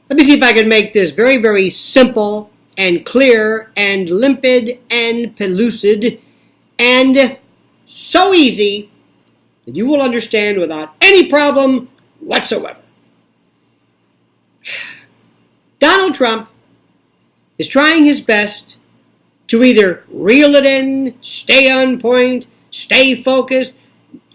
Let me see if I can make this very, very simple and clear and limpid and pellucid and so easy that you will understand without any problem whatsoever. Donald Trump is trying his best to either reel it in, stay on point, stay focused,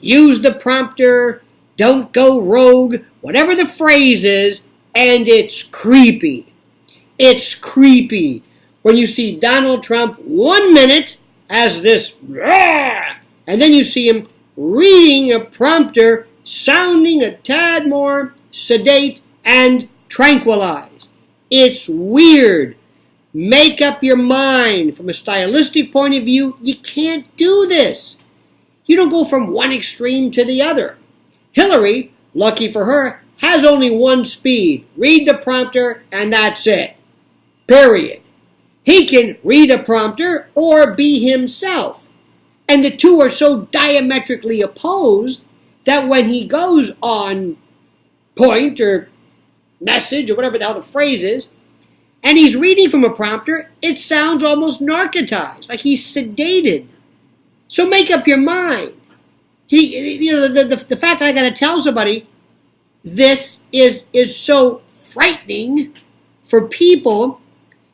use the prompter, don't go rogue, whatever the phrase is, and it's creepy. It's creepy when you see Donald Trump 1 minute as this, and then you see him reading a prompter sounding a tad more sedate and tranquilized. It's weird. Make up your mind. From a stylistic point of view, you can't do this. You don't go from one extreme to the other. Hillary, lucky for her, has only one speed. Read the prompter and that's it. Period. He can read a prompter or be himself. And the two are so diametrically opposed that when he goes on point or message or whatever the hell the phrase is, and he's reading from a prompter, it sounds almost narcotized, like he's sedated. So make up your mind. The fact that I got to tell somebody this is so frightening for people,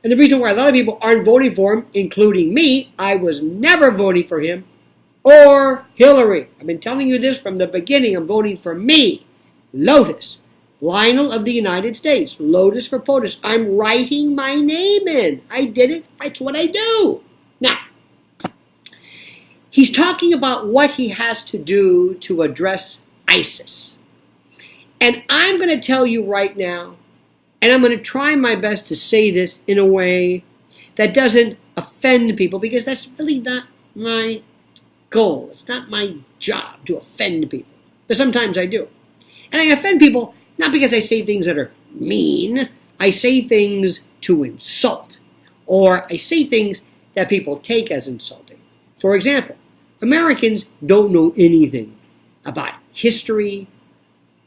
and the reason why a lot of people aren't voting for him, including me, I was never voting for him, or Hillary. I've been telling you this from the beginning. I'm voting for me, Lotus. Lionel of the United States. Lotus for POTUS. I'm writing my name in. I did it. That's what I do. Now, he's talking about what he has to do to address ISIS. And I'm going to tell you right now, and I'm going to try my best to say this in a way that doesn't offend people, because that's really not my goal. It's not my job to offend people. But sometimes I do. And I offend people not because I say things that are mean. I say things to insult. Or I say things that people take as insulting. For example, Americans don't know anything about history,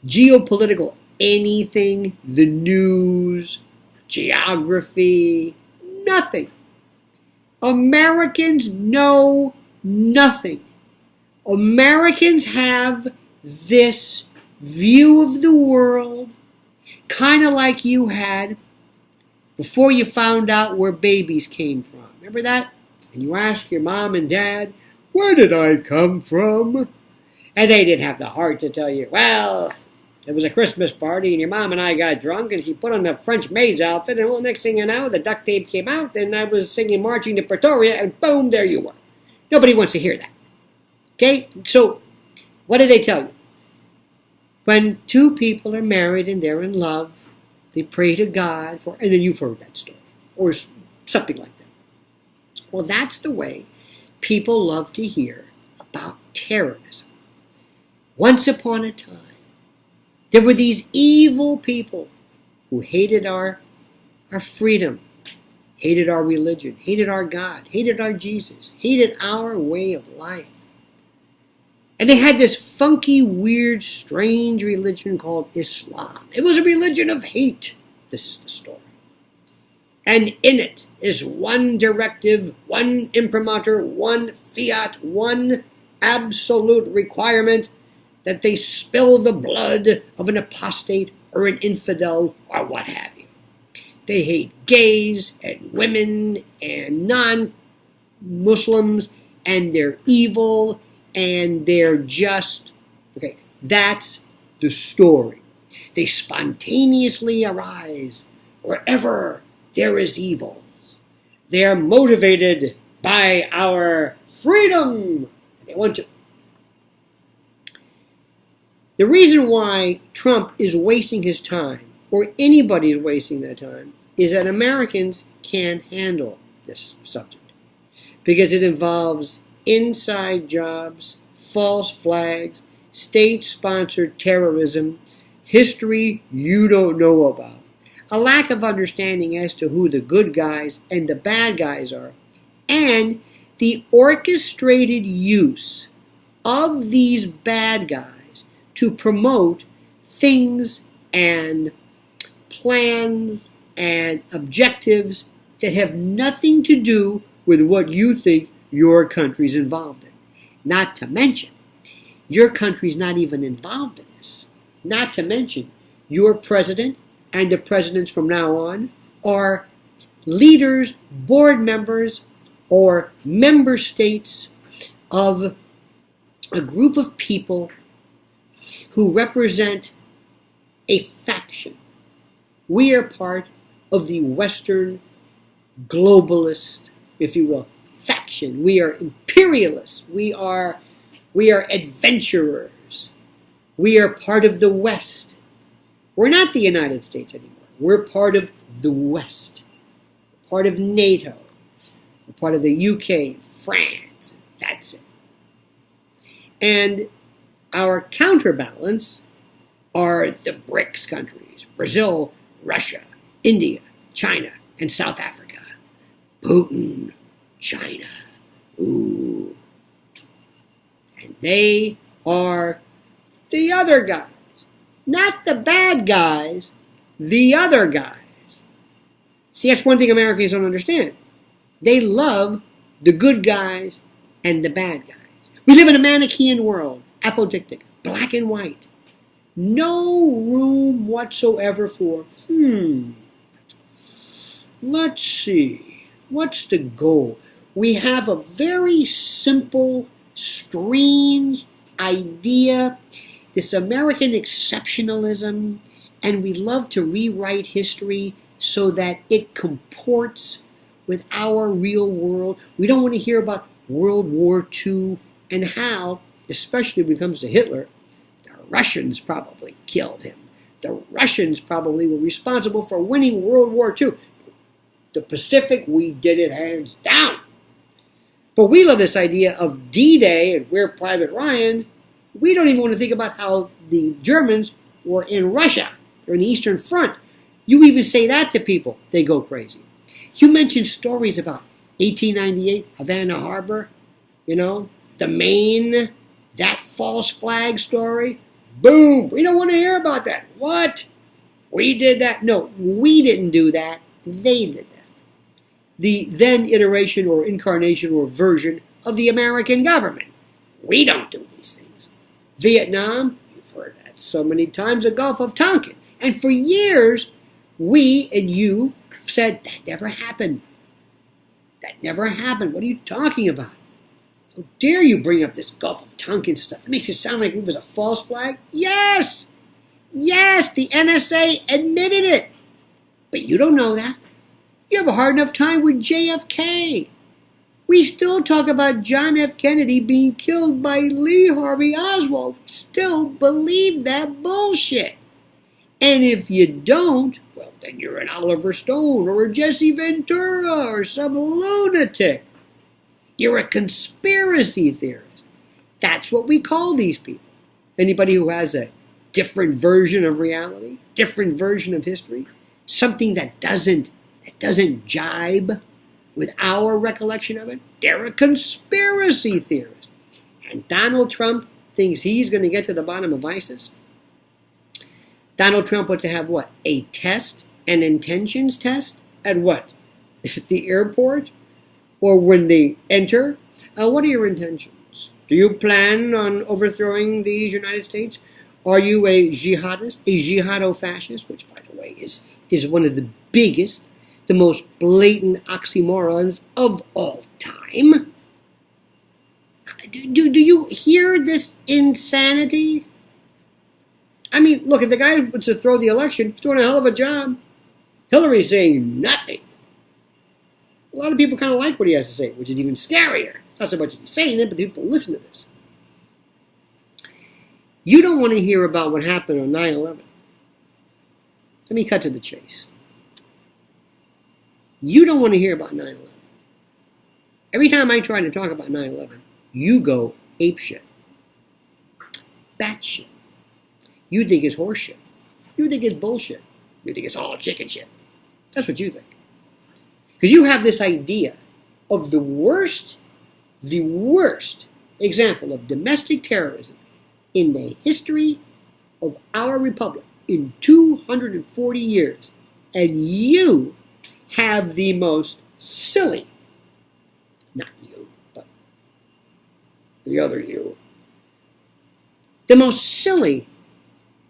geopolitical anything, the news, geography, nothing. Americans know nothing. Americans have this view of the world, kind of like you had before you found out where babies came from. Remember that? And you ask your mom and dad, where did I come from? And they didn't have the heart to tell you, well, it was a Christmas party and your mom and I got drunk and she put on the French maid's outfit and well, next thing you know, the duct tape came out and I was singing Marching to Pretoria and boom, there you were. Nobody wants to hear that. Okay? So, what did they tell you? When two people are married and they're in love, they pray to God for, and then you've heard that story, or something like that. Well, that's the way people love to hear about terrorism. Once upon a time, there were these evil people who hated our freedom, hated our religion, hated our God, hated our Jesus, hated our way of life. And they had this funky, weird, strange religion called Islam. It was a religion of hate. This is the story. And in it is one directive, one imprimatur, one fiat, one absolute requirement that they spill the blood of an apostate or an infidel or what have you. They hate gays and women and non-Muslims, and they're evil, and they're just, okay, that's the story. They spontaneously arise wherever there is evil. They are motivated by our freedom. They want to. The reason why Trump is wasting his time, or anybody is wasting their time, is that Americans can't handle this subject. Because it involves inside jobs, false flags, state-sponsored terrorism, history you don't know about, a lack of understanding as to who the good guys and the bad guys are, and the orchestrated use of these bad guys to promote things and plans and objectives that have nothing to do with what you think your country's involved in. Not to mention, your country's not even involved in this. Not to mention, your president and the presidents from now on are leaders, board members, or member states of a group of people who represent a faction. We are part of the Western globalist, if you will, faction. We are imperialists. We are adventurers. We are part of the West. We're not the United States anymore. We're part of the West. Part of NATO. We're part of the UK, France. That's it. And our counterbalance are the BRICS countries: Brazil, Russia, India, China, and South Africa. Putin, China. Ooh. And they are the other guys. Not the bad guys, the other guys. See, that's one thing Americans don't understand. They love the good guys and the bad guys. We live in a Manichaean world, apodictic, black and white. No room whatsoever for, let's see, what's the goal? We have a very simple, strange idea, this American exceptionalism, and we love to rewrite history so that it comports with our real world. We don't want to hear about World War II and how, especially when it comes to Hitler, the Russians probably killed him. The Russians probably were responsible for winning World War II. The Pacific, we did it hands down. But we love this idea of D-Day and we're Private Ryan. We don't even want to think about how the Germans were in Russia or in the Eastern Front. You even say that to people, they go crazy. You mention stories about 1898, Havana Harbor, the Maine, that false flag story. Boom! We don't want to hear about that. What? We did that? No, we didn't do that. They did that. The then iteration or incarnation or version of the American government. We don't do these things. Vietnam, you've heard that so many times, the Gulf of Tonkin. And for years, we and you said that never happened. That never happened. What are you talking about? How dare you bring up this Gulf of Tonkin stuff? It makes it sound like it was a false flag. Yes! Yes, the NSA admitted it. But you don't know that. You have a hard enough time with JFK. We still talk about John F. Kennedy being killed by Lee Harvey Oswald. We still believe that bullshit. And if you don't, well, then you're an Oliver Stone or a Jesse Ventura or some lunatic. You're a conspiracy theorist. That's what we call these people. Anybody who has a different version of reality, different version of history, something that doesn't jibe with our recollection of it, they're a conspiracy theorist. And Donald Trump thinks he's going to get to the bottom of ISIS. Donald Trump wants to have what? A test, an intentions test? At what? The airport? Or when they enter? What are your intentions? Do you plan on overthrowing the United States? Are you a jihadist, a jihado-fascist, which, by the way, is one of the biggest, the most blatant oxymorons of all time? Do you hear this insanity? I mean, look, if the guy wants to throw the election, he's doing a hell of a job. Hillary's saying nothing. A lot of people kind of like what he has to say, which is even scarier. It's not so much he's saying it, but people listen to this. You don't want to hear about what happened on 9/11. Let me cut to the chase. You don't want to hear about 9/11. Every time I try to talk about 9/11, you go apeshit. Batshit. You think it's horseshit. You think it's bullshit. You think it's all chicken shit. That's what you think. Because you have this idea of the worst example of domestic terrorism in the history of our republic, in 240 years. And you have the most silly, not you, but the other you, the most silly,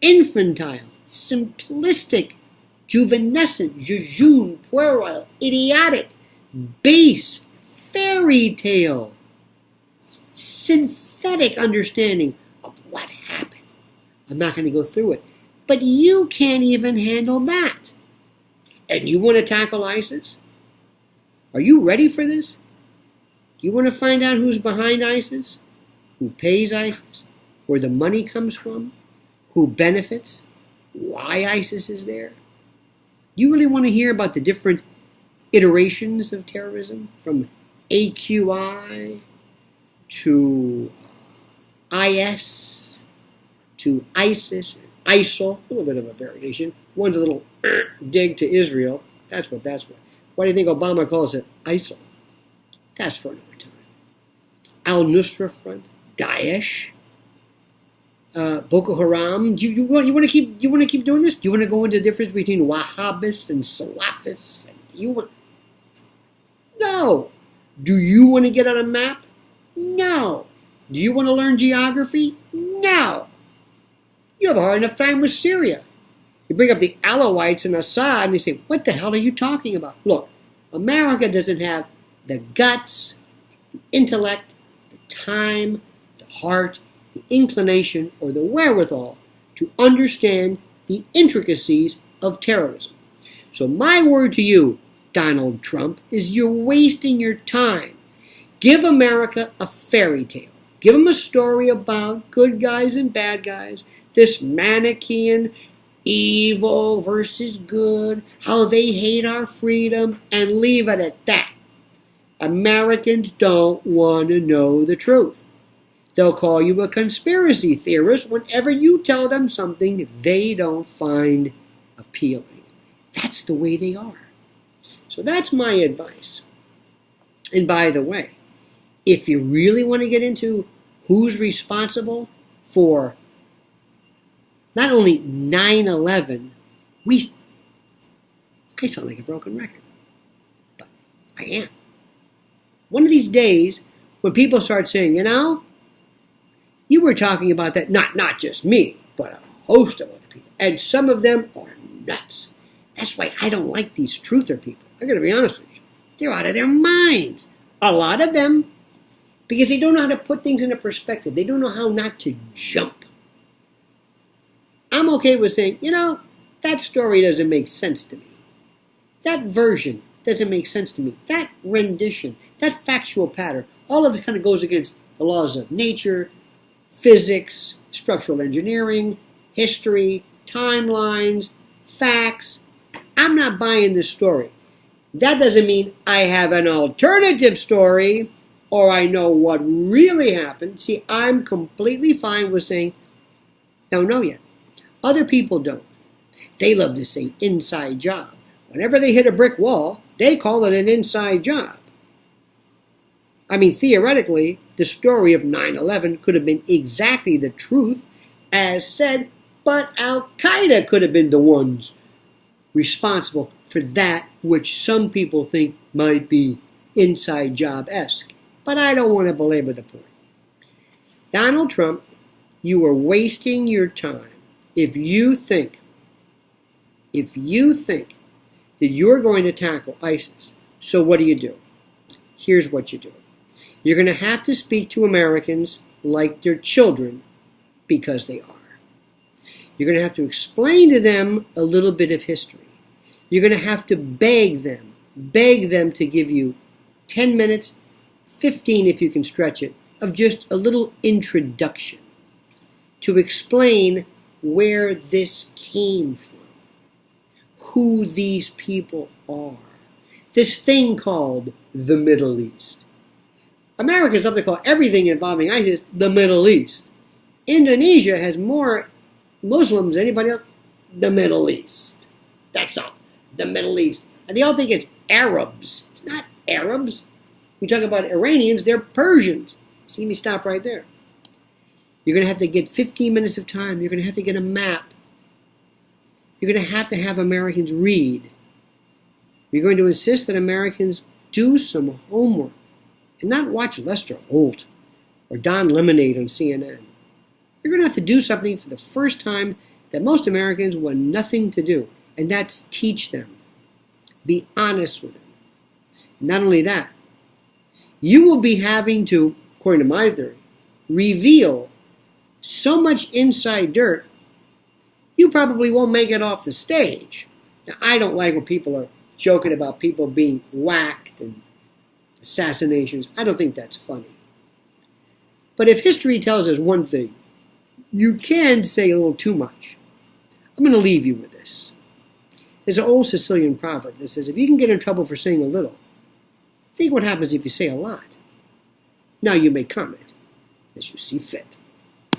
infantile, simplistic, juvenescent, jejune, puerile, idiotic, base, fairy tale, synthetic understanding of what happened. I'm not going to go through it, but you can't even handle that. And you want to tackle ISIS? Are you ready for this? Do you want to find out who's behind ISIS? Who pays ISIS? Where the money comes from? Who benefits? Why ISIS is there? You really want to hear about the different iterations of terrorism? From AQI to IS to ISIS, ISIL, a little bit of a variation. One's a little dig to Israel. That's what. Why do you think Obama calls it ISIL? That's for another time. Al-Nusra Front, Daesh, Boko Haram. Do you want to keep doing this? Do you want to go into the difference between Wahhabists and Salafists? No. Do you want to get on a map? No. Do you want to learn geography? No. You have a hard enough time with Syria. You bring up the Alawites and Assad and you say, what the hell are you talking about? Look, America doesn't have the guts, the intellect, the time, the heart, the inclination, or the wherewithal to understand the intricacies of terrorism. So my word to you, Donald Trump, is you're wasting your time. Give America a fairy tale. Give them a story about good guys and bad guys, this Manichaean evil versus good, how they hate our freedom, and leave it at that. Americans don't want to know the truth. They'll call you a conspiracy theorist whenever you tell them something they don't find appealing. That's the way they are. So that's my advice. And by the way, if you really want to get into who's responsible for not only 9/11, I sound like a broken record, but I am. One of these days, when people start saying, you were talking about that, not just me, but a host of other people, and some of them are nuts. That's why I don't like these truther people. I'm going to be honest with you. They're out of their minds. A lot of them. Because they don't know how to put things into perspective. They don't know how not to jump. I'm okay with saying, that story doesn't make sense to me. That version doesn't make sense to me. That rendition, that factual pattern, all of it kind of goes against the laws of nature, physics, structural engineering, history, timelines, facts. I'm not buying this story. That doesn't mean I have an alternative story or I know what really happened. See, I'm completely fine with saying, don't know yet. Other people don't. They love to say inside job. Whenever they hit a brick wall, they call it an inside job. I mean, theoretically, the story of 9/11 could have been exactly the truth as said, but Al-Qaeda could have been the ones responsible for that which some people think might be inside job-esque. But I don't want to belabor the point. Donald Trump, you are wasting your time if you think that you're going to tackle ISIS. So what do? Here's what you do. You're going to have to speak to Americans like they're children, because they are. You're going to have to explain to them a little bit of history. You're going to have to beg them to give you 10 minutes, 15 if you can stretch it, of just a little introduction to explain where this came from, who these people are, this thing called the Middle East. Americans love to call everything involving ISIS the Middle East. Indonesia has more Muslims than anybody else. The Middle East. That's all. The Middle East. And they all think it's Arabs. It's not Arabs. We talk about Iranians, they're Persians. See me stop right there. You're going to have to get 15 minutes of time. You're going to have to get a map. You're going to have Americans read. You're going to insist that Americans do some homework and not watch Lester Holt or Don Lemonade on CNN. You're going to have to do something for the first time that most Americans want nothing to do, and that's teach them. Be honest with them. And not only that, you will be having to, according to my theory, reveal so much inside dirt, you probably won't make it off the stage. Now, I don't like when people are joking about people being whacked and assassinations. I don't think that's funny. But if history tells us one thing, you can say a little too much. I'm going to leave you with this. There's an old Sicilian proverb that says, if you can get in trouble for saying a little, think what happens if you say a lot. Now you may comment as you see fit.